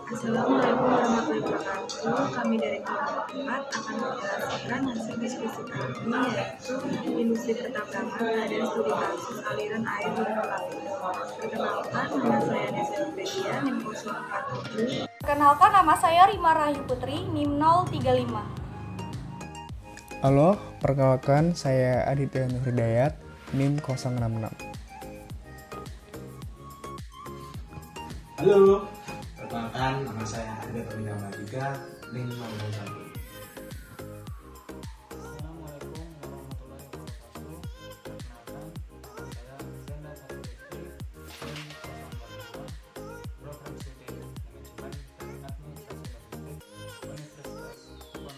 Assalamualaikum warahmatullahi wabarakatuh. Kami dari kelompok 4 akan menjelaskan hasil diskusi kami, yaitu industri pertambangan dan studi kasus aliran air di Lapindo. Perkenalkan, nama saya Desi Nugradia, NIM 047. Perkenalkan, nama saya Rima Rahayu Putri, NIM 035. Halo, perkenalkan saya Aditya Nur Hidayat, NIM 066. Halo, perkenalkan nama saya Arga Tomina Madika, NIM 001. Assalamualaikum warahmatullahi wabarakatuh. Perkenalkan, nama saya Zenda Satri, NIM 042, Program Studi Manajemen dan Administrasi Logistik, Universitas Diponegoro.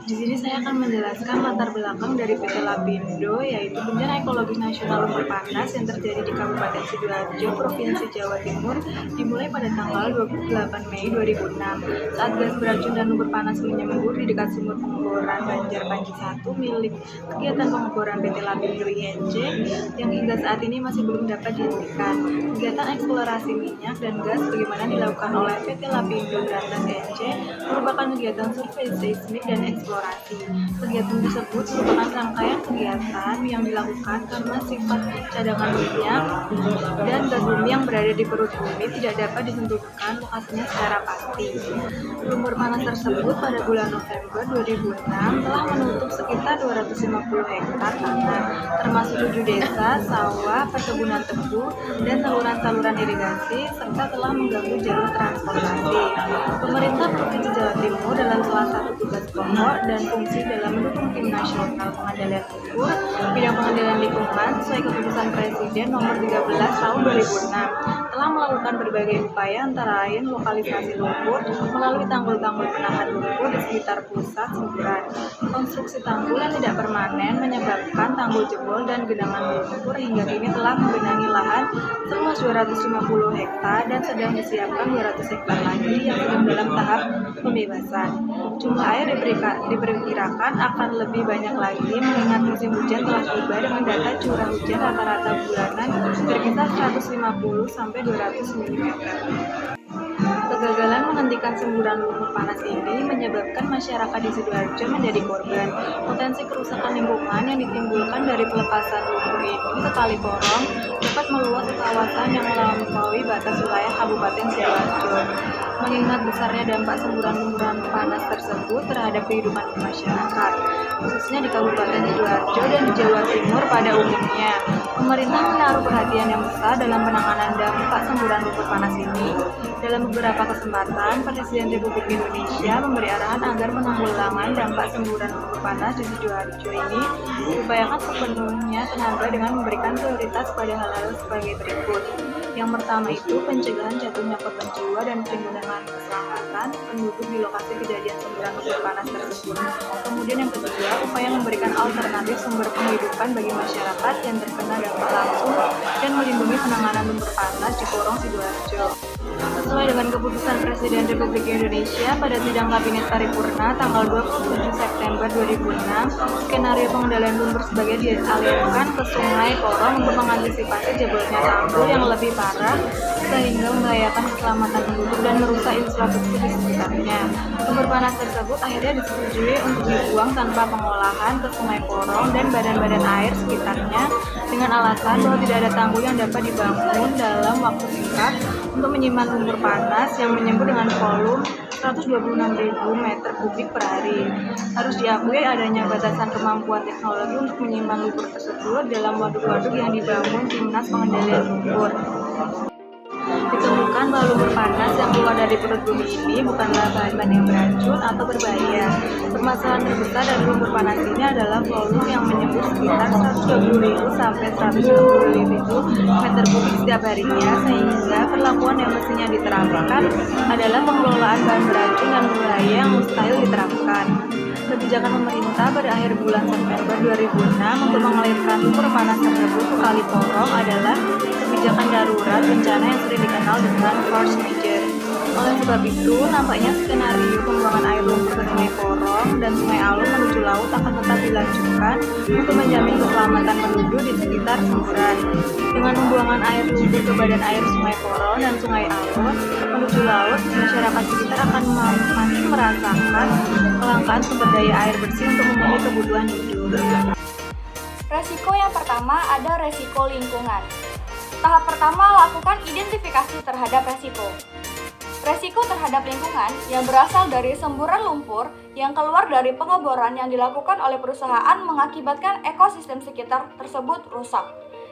Di sini saya akan menjelaskan latar belakang dari PT Lapindo, yaitu bencana ekologis nasional lumpur panas yang terjadi di Kabupaten Sidoarjo, Provinsi Jawa Timur, dimulai pada tanggal 28 Mei 2006 saat gas beracun dan lumpur panas menyembur di dekat sumur pengeboran Banjar Panji 1 milik kegiatan pengeboran PT Lapindo INC yang hingga saat ini masih belum dapat dihentikan. Kegiatan eksplorasi minyak dan gas bagaimana dilakukan oleh PT Lapindo Berantas INC merupakan kegiatan survei seismik dan eksplorasi. Kegiatan tersebut merupakan rangkaian kegiatan yang dilakukan karena sifat cadangan minyak dan gas bumi yang berada di perut bumi tidak dapat ditentukan lokasinya secara pasti. Lumpur panas tersebut pada bulan November 2006 telah menutup sekitar 250 hektar tanah, termasuk 7 desa, sawah, perkebunan tebu, dan saluran-saluran irigasi, serta telah mengganggu jalur transportasi. Pemerintah Provinsi Jawa Timur dalam salah satu tugas pokok dan fungsi dalam mendukung tim nasional pengendalian lumpur bidang pengendalian lingkungan sesuai keputusan Presiden nomor 13 tahun 2006 telah melakukan berbagai upaya antara lain lokalisasi lumpur melalui tanggul-tanggul penahan lumpur di sekitar pusat semburan. Konstruksi tanggul yang tidak permanen menyebabkan tanggul jebol dan genangan lumpur hingga kini telah menggenangi lahan seluas 250 hektar dan sedang disiapkan 200 hektar lagi yang sedang dalam tahap pembebasan. Jumlah air diperkirakan akan lebih banyak lagi mengingat musim hujan telah tiba dengan data curah hujan rata-rata bulanan berkisar 150 sampai 200 mm. Kegagalan menghentikan semburan lumpur panas ini menyebabkan masyarakat di Sidoarjo menjadi korban. Potensi kerusakan lingkungan yang ditimbulkan dari pelepasan lumpur ini ke Kali Porong dapat meluas ke kawasan yang melampaui batas wilayah Kabupaten Sidoarjo. Mengingat besarnya dampak semburan lumpur panas tersebut terhadap kehidupan masyarakat, khususnya di Kabupaten Sidoarjo dan di Jawa Timur pada umumnya, pemerintah menaruh perhatian yang besar dalam penanganan dampak semburan lumpur panas ini. Dalam beberapa kesempatan, Presiden Republik Indonesia memberi arahan agar penanggulangan dampak semburan lumpur panas di Sidoarjo ini diupayakan sepenuhnya tenaga dengan memberikan prioritas pada hal-hal sebagai berikut. Yang pertama itu pencegahan jatuhnya korban jiwa dan perlindungan keselamatan penduduk di lokasi kejadian semburan lumpur panas tersebut. Kemudian yang kedua, upaya memberikan alternatif sumber penghidupan bagi masyarakat yang terkena dampak langsung dan melindungi penanganan lumpur panas di Porong Sidoarjo. Sesuai dengan keputusan Presiden Republik Indonesia pada sidang Kabinet Paripurna tanggal 27 September 2006, skenario pengendalian lumpur sebagai dialirkan ke Sungai Porong untuk mengantisipasi jebolnya tanggul yang lebih parah sehingga membahayakan keselamatan penduduk dan merusak infrastruktur di sekitarnya. Lumpur panas tersebut akhirnya disetujui untuk dibuang tanpa pengolahan ke Sungai Porong dan badan-badan air sekitarnya dengan alasan bahwa tidak ada tanggul yang dapat dibangun dalam waktu singkat untuk menyimpan lumpur panas yang menyembur dengan volume 126.000 meter kubik per hari. Harus diakui adanya batasan kemampuan teknologi untuk menyimpan lumpur tersebut dalam waduk-waduk yang dibangun Timnas Pengendalian Lumpur. Ditemukan bahwa lumpur panas yang keluar dari perut bumi ini bukanlah bahan-bahan yang beracun atau berbahaya. Permasalahan terbesar dari lumpur panas ini adalah volume yang menyembur sekitar 120.000 sampai 150.000 meter kubik setiap harinya, sehingga perlakuan yang mestinya diterapkan adalah pengelolaan bahan beracun dan berbahaya yang mustahil diterapkan. Kebijakan pemerintah pada akhir bulan September 2006 untuk mengalirkan lumpur panas tersebut ke Kali Porong adalah kebijakan darurat bencana yang sering dikenal dengan force majeure. Oleh sebab itu, nampaknya skenario pembuangan air lumpur ke Sungai Porong dan Sungai Alun menuju laut akan tetap dilanjutkan untuk menjamin keselamatan penduduk di sekitar semburan. Dengan pembuangan air lumpur ke badan air Sungai Porong dan Sungai Alun menuju laut, masyarakat sekitar akan makin merasakan kelangkaan sumber daya air bersih untuk memenuhi kebutuhan hidup. Resiko yang pertama ada resiko lingkungan. Tahap pertama, lakukan identifikasi terhadap resiko. Resiko terhadap lingkungan yang berasal dari semburan lumpur yang keluar dari pengeboran yang dilakukan oleh perusahaan mengakibatkan ekosistem sekitar tersebut rusak,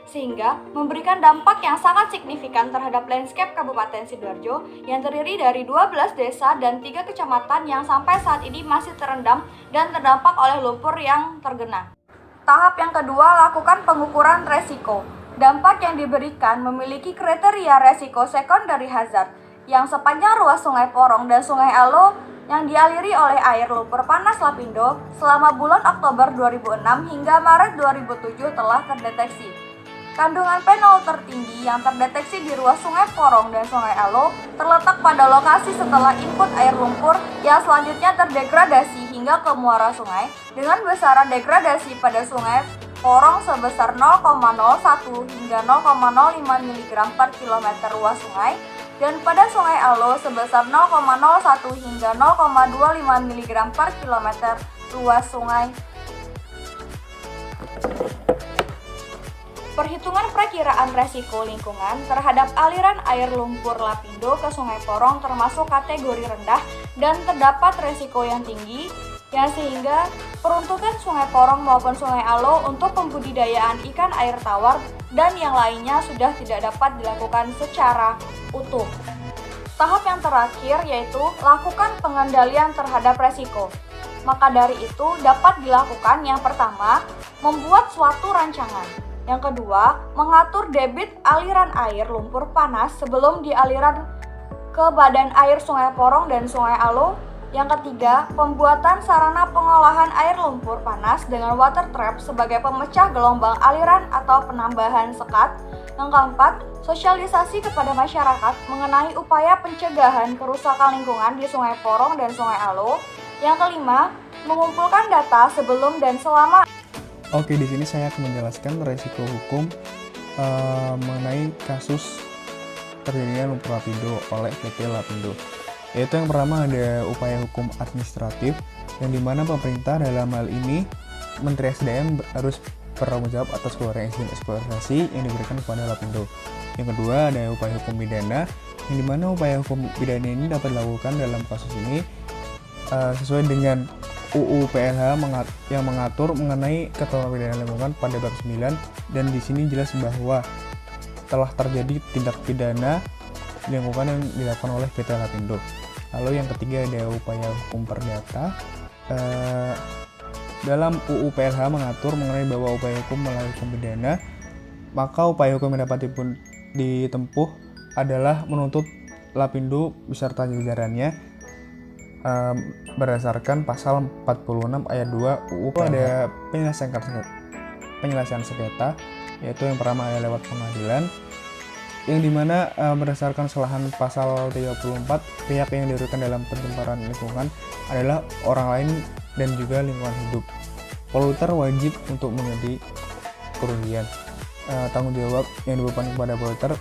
sehingga memberikan dampak yang sangat signifikan terhadap landscape Kabupaten Sidoarjo yang terdiri dari 12 desa dan 3 kecamatan yang sampai saat ini masih terendam dan terdampak oleh lumpur yang tergenang. Tahap yang kedua, lakukan pengukuran resiko. Dampak yang diberikan memiliki kriteria resiko secondary hazard yang sepanjang ruas Sungai Porong dan Sungai Alo yang dialiri oleh air lumpur panas Lapindo selama bulan Oktober 2006 hingga Maret 2007 telah terdeteksi. Kandungan fenol tertinggi yang terdeteksi di ruas Sungai Porong dan Sungai Alo terletak pada lokasi setelah input air lumpur yang selanjutnya terdegradasi hingga ke muara sungai dengan besaran degradasi pada Sungai Porong sebesar 0,01 hingga 0,05 mg per kilometer ruas sungai dan pada Sungai Alo sebesar 0,01 hingga 0,25 mg per kilometer luas sungai. Perhitungan perakiraan resiko lingkungan terhadap aliran air lumpur Lapindo ke Sungai Porong termasuk kategori rendah dan terdapat resiko yang tinggi, yang sehingga peruntukan Sungai Porong maupun Sungai Alo untuk pembudidayaan ikan air tawar dan yang lainnya sudah tidak dapat dilakukan secara utuh. Tahap yang terakhir yaitu lakukan pengendalian terhadap resiko. Maka dari itu dapat dilakukan yang pertama, membuat suatu rancangan. Yang kedua, mengatur debit aliran air lumpur panas sebelum dialiran ke badan air Sungai Porong dan Sungai Alo. Yang ketiga, pembuatan sarana pengolahan air lumpur panas dengan water trap sebagai pemecah gelombang aliran atau penambahan sekat. Yang keempat, sosialisasi kepada masyarakat mengenai upaya pencegahan kerusakan lingkungan di Sungai Porong dan Sungai Alo. Yang kelima, mengumpulkan data sebelum dan selama. Oke, di sini saya akan menjelaskan resiko hukum mengenai kasus terjadinya lumpur Lapindo oleh PT Lapindo. Yaitu yang pertama ada upaya hukum administratif yang dimana pemerintah dalam hal ini Menteri SDM harus bertanggung jawab atas keluarnya izin eksploitasi yang diberikan kepada Lapindo. Yang kedua ada upaya hukum pidana yang dimana upaya hukum pidana ini dapat dilakukan dalam kasus ini sesuai dengan UU PLH yang mengatur mengenai ketentuan pidana lingkungan pada bab 9 dan di sini jelas bahwa telah terjadi tindak pidana lingkungan yang dilakukan oleh PT Lapindo. Lalu yang ketiga ada upaya hukum perdata. Dalam UU PLH mengatur mengenai bahwa upaya hukum melalui hukum pidana, maka upaya hukum yang dapat ditempuh adalah menuntut Lapindo beserta jajarannya berdasarkan pasal 46 ayat 2 UU PLH. Ada penyelesaian sengketa, yaitu yang pertama adalah lewat pengadilan, yang dimana berdasarkan kesalahan pasal 34, pihak yang dirugikan dalam pencemaran lingkungan adalah orang lain dan juga lingkungan hidup. Poluter wajib untuk menjadi kerugian. Tanggung jawab yang dibebankan kepada poluter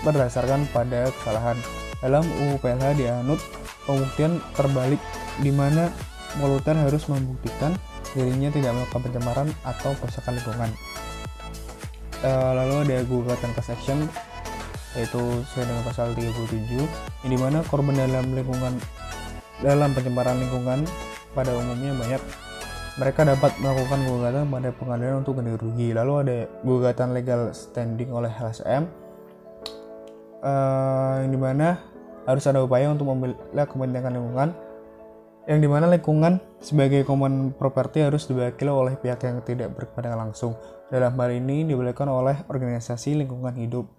berdasarkan pada kesalahan. Dalam UU PLH dianut pembuktian terbalik, di mana poluter harus membuktikan dirinya tidak melakukan pencemaran atau kerusakan lingkungan. Lalu ada gugatan class action, yaitu sesuai dengan pasal 37, yang dimana korban dalam pencemaran lingkungan pada umumnya banyak. Mereka dapat melakukan gugatan pada pengadilan untuk ganti rugi. Lalu ada gugatan legal standing oleh LSM, yang dimana harus ada upaya untuk membela kepentingan lingkungan, yang dimana lingkungan sebagai common property harus diwakili oleh pihak yang tidak berkepentingan langsung. Dalam hal ini dibolehkan oleh organisasi lingkungan hidup.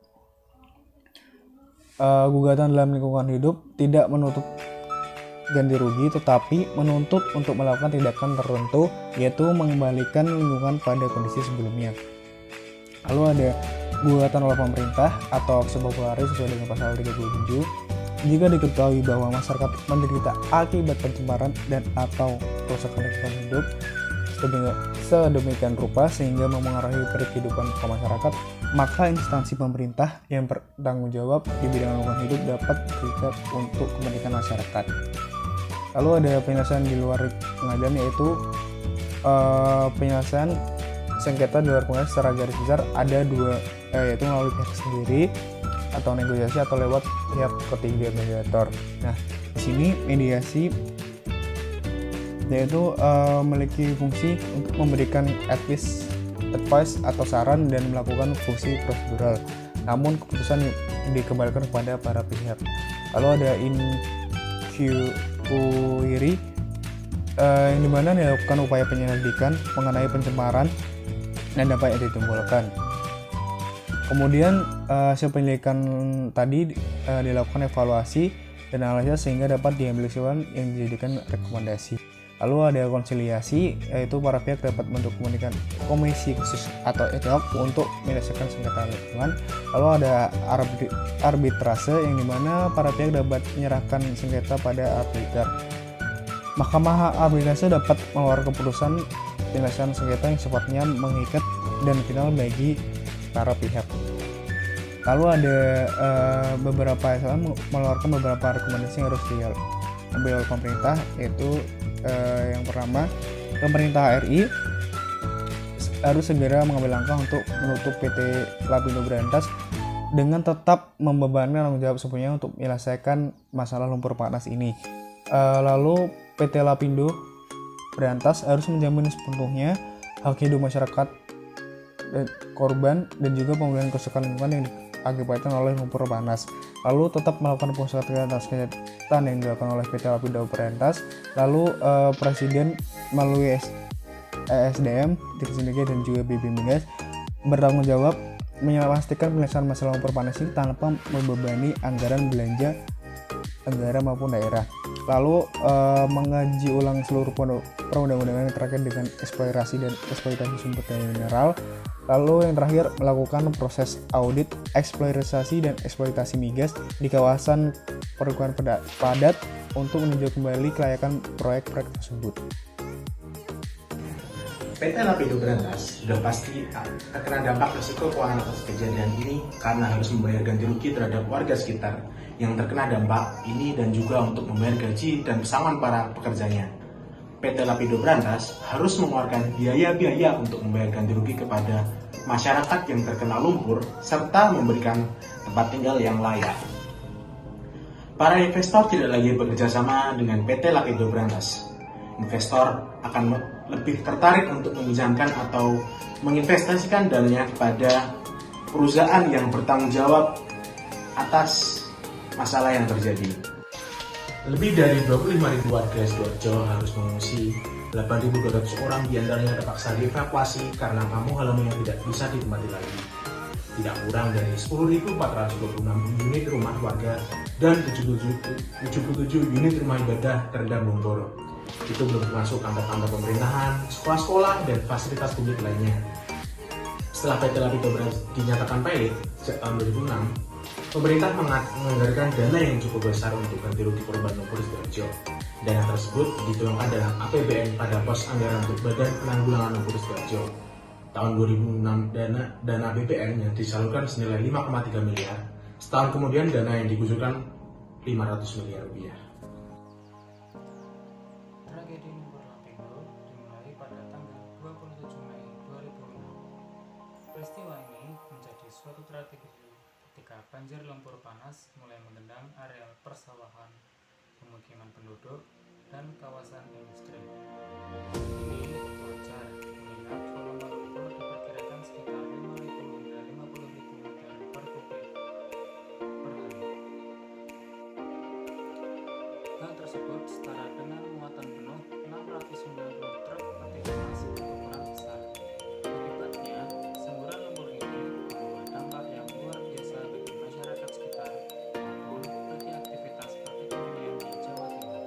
Gugatan dalam lingkungan hidup tidak menutup ganti rugi, tetapi menuntut untuk melakukan tindakan tertentu, yaitu mengembalikan lingkungan pada kondisi sebelumnya. Lalu ada gugatan oleh pemerintah atau aksi populer sesuai dengan pasal 37. Jika diketahui bahwa masyarakat menderita akibat pencemaran dan atau kerusakan lingkungan hidup sedemikian rupa sehingga memengaruhi kehidupan masyarakat, maka instansi pemerintah yang bertanggung jawab di bidang lingkungan hidup dapat terikat untuk kepentingan masyarakat. Lalu ada penyelesaian di luar pengadilan, yaitu penyelesaian sengketa di luar pengadilan secara garis besar ada dua, yaitu melalui pihak sendiri atau negosiasi atau lewat pihak ketiga mediator. Nah, di sini mediasi yaitu memiliki fungsi untuk memberikan advice atau saran dan melakukan fungsi prosedural. Namun keputusan dikembalikan kepada para pihak. Lalu ada inquiry yang dimana dilakukan upaya penyelidikan mengenai pencemaran dan dampak yang ditimbulkan. Kemudian hasil penyelidikan tadi dilakukan evaluasi dan analisis sehingga dapat diambil kesimpulan yang dijadikan rekomendasi. Lalu ada konsiliasi, yaitu para pihak dapat mendokumentasikan komisi khusus atau ad hoc untuk menyelesaikan sengketa lingkungan. Lalu ada arbitrase yang dimana para pihak dapat menyerahkan sengketa pada arbiter. Mahkamah arbitrase dapat mengeluarkan keputusan penyelesaian sengketa yang sifatnya mengikat dan final bagi para pihak. Lalu ada mengeluarkan beberapa rekomendasi yang harus diambil oleh pemerintah, yaitu yang pertama, pemerintah RI harus segera mengambil langkah untuk menutup PT Lapindo Brantas dengan tetap membebankan tanggung jawab sepenuhnya untuk menyelesaikan masalah lumpur panas ini. Lalu PT Lapindo Brantas harus menjamin sepenuhnya hak hidup masyarakat dan korban dan juga pemulihan kerusakan lingkungan yang diakibatkan oleh lumpur panas. Lalu tetap melakukan pengusahaan atas kegiatan yang dilakukan oleh PT Lapindo Brantas. Lalu Presiden melalui ESDM, Dirjen dan juga BB Migas bertanggung jawab memastikan penyelesaian masalah lumpur panas ini tanpa membebani anggaran belanja negara maupun daerah. Lalu mengkaji ulang seluruh perundang-undangan yang terkait dengan eksplorasi dan eksploitasi sumber daya mineral. Lalu yang terakhir, melakukan proses audit eksplorasi dan eksploitasi migas di kawasan perkebunan padat untuk meninjau kembali kelayakan proyek-proyek tersebut. PT Lapindo Brantas sudah pasti terkena dampak risiko keuangan atas kejadian ini karena harus membayar ganti rugi terhadap warga sekitar yang terkena dampak ini dan juga untuk membayar gaji dan pesangon para pekerjanya. PT Lapindo Brantas harus mengeluarkan biaya-biaya untuk membayar ganti rugi kepada masyarakat yang terkena lumpur serta memberikan tempat tinggal yang layak. Para investor tidak lagi bekerja sama dengan PT Lapindo Brantas. Investor akan lebih tertarik untuk meminjamkan atau menginvestasikan dananya kepada perusahaan yang bertanggung jawab atas masalah yang terjadi. Lebih dari 25.000 warga Sidoarjo harus mengungsi, 8.200 orang diantaranya terpaksa dievakuasi karena kampung halamannya tidak bisa ditempati lagi. Tidak kurang dari 10.426 unit rumah warga dan 77 unit rumah ibadah terendam lumpur. Itu belum termasuk kantor-kantor pemerintahan, sekolah-sekolah, dan fasilitas publik lainnya. Setelah PT Lapindo Brantas dinyatakan pahit sejak tahun 2006, pemerintah menganggarkan dana yang cukup besar untuk ganti rugi korban lumpur Sidoarjo. Dana tersebut dituangkan dalam APBN pada pos anggaran untuk Badan Penanggulangan Lumpur Sidoarjo. Tahun 2006 dana BPN yang disalurkan senilai 5,3 miliar. Setahun kemudian dana yang dikucurkan 500 miliar rupiah. Tragedi lumpur Lapindo dimulai pada tanggal 27 Mei 2006. Peristiwa ini menjadi suatu tragedi ketika banjir lumpur panas mulai mengendam areal persawahan, pemukiman penduduk, dan kawasan industri. Ini wajar mengingat volume lumpur diperkirakan sekitar 5.000 hingga 50.000 meter per kubik per hari. Hal tersebut setara dengan muatan penuh 690 truk peti kemas berukuran besar. Akibatnya, semburan lumpur ini membuat dampak yang luar biasa bagi masyarakat sekitar maupun bagi aktivitas perekonomian di Jawa Timur.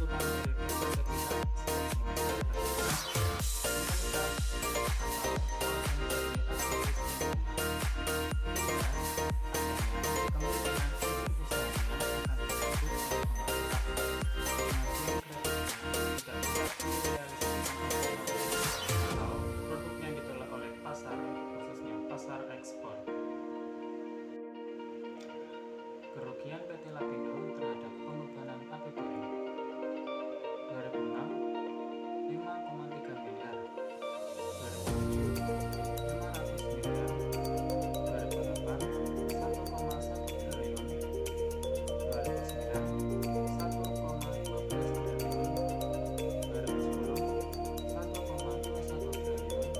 tuntutan dari berbagai pihak seperti produk yang ditolak oleh pasar, khususnya pasar ekspor. Kerugian PT Lapindo terhadap pembebanan APBN 2006 5,3 miliar, 2007 500 miliar, 2008 1,1 triliun, 2009 1,15 triliun, 2010 1,21 triliun,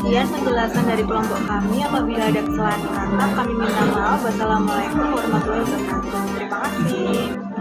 Sekian penjelasan dari kelompok kami. Apabila ada kesalahan kata, kami minta maaf. Wassalamualaikum warahmatullahi wabarakatuh. Terima kasih.